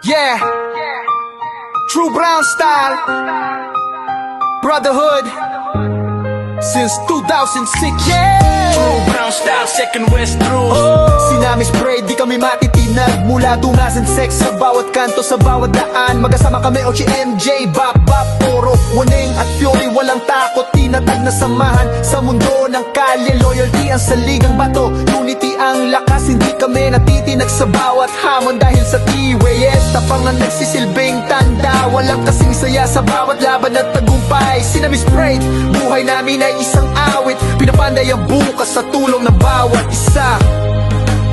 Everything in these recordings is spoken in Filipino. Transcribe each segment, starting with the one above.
Yeah, True Brown style, brotherhood, since 2006. Yeah, True Brown style, second West Drews. Sinamis spray, di kami matitinag. Mula 2006 sa bawat kanto, sa bawat daan. Magkasama kami, Ochi MJ, Bap Bap, Oro, Waning at Fury. Walang takot, tinatag na samahan sa mundo ng kalye. Loyalty ang saligang bato, unity ang lakas. Hindi kami natitinag sa bawat hamon dahil sa T-Way. Yes, tapang ang nagsisilbing tanda. Walang kasing saya sa bawat laban at tagumpay. Sinamis spray, buhay namin ay isang awit. Pinapanday ang bukas sa tulong ng bawat isa.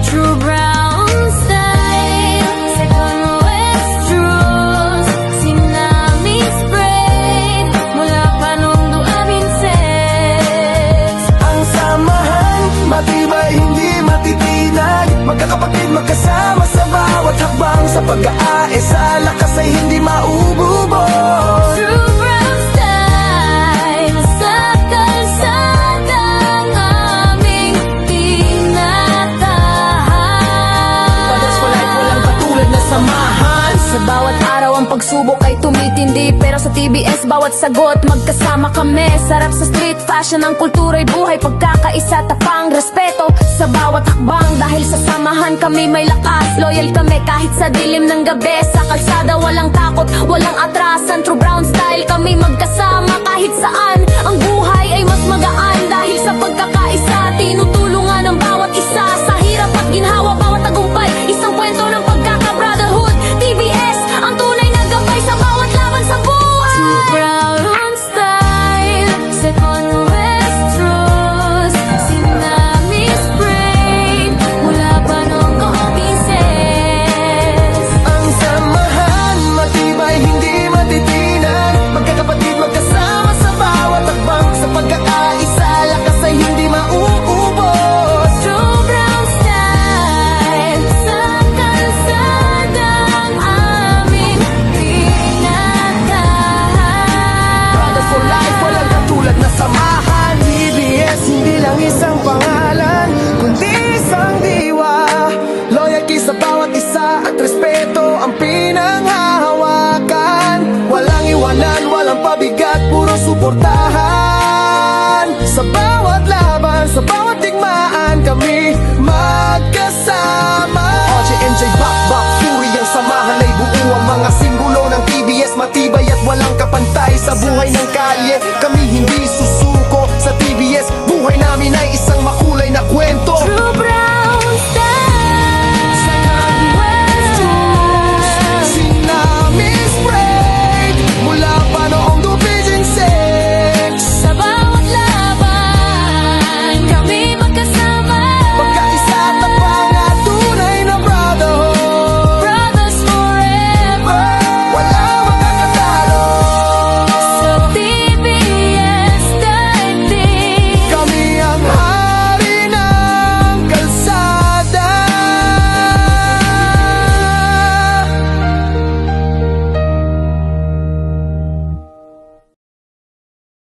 True Brown style, second West Drews. Sinamis sprayed, mula pa nung duaming sex. Ang samahan, matibay, hindi matitinag. Magkakapatid, magkasama sa bawat hakbang. Sa pag-aisa, lakas ay hindi maububos. True Brown style, sa kalsadang aming tinatahan. Brothers for life, walang katulad na samahan. Sa bawat araw ang pagsubok ay tumitindi, pero sa TBS bawat sagot magkasama kami. Sarap sa street fashion, ang kultura'y buhay, pagkakaisa, tapang, respeto sa bawat hakbang. Dahil sa samahan kami may lakas, loyal kami kahit sa dilim ng gabi. Sa kalsada walang takot, walang atrasan. True Brown style, kami magkasama kahit saan. Ang buhay ay mas magaan dahil sa pagkakaisa. Tinutulungan ang bawat isa sa hirap at ginhawa, bawat tagumpay isang kwento ng pagkaka-brotherhood. TBS, ang tunay na gabay sa bawat laban sa buhay. True Brown style, second West Drews. Sinamis sprayed, mula pa nung duaming sex. Ang samahan, matibay, hindi matitinag. Magkakapatid, magkasama sa bawat hakbang. Sa pagkakaisa, lakas ay hindi mauubos. True Brown style, sa kalsadang aming tinatahan. Brothers for life, walang katulad na samahan. TBS, hindi lang isang pangalan, kundi isang diwa. Loyalty sa bawat isa at respeto ang pinanghahawakan. Walang iwanan, walang pabigat, puro suportahan. Sa bawat laban, sa bawat digmaan, kami magkasama.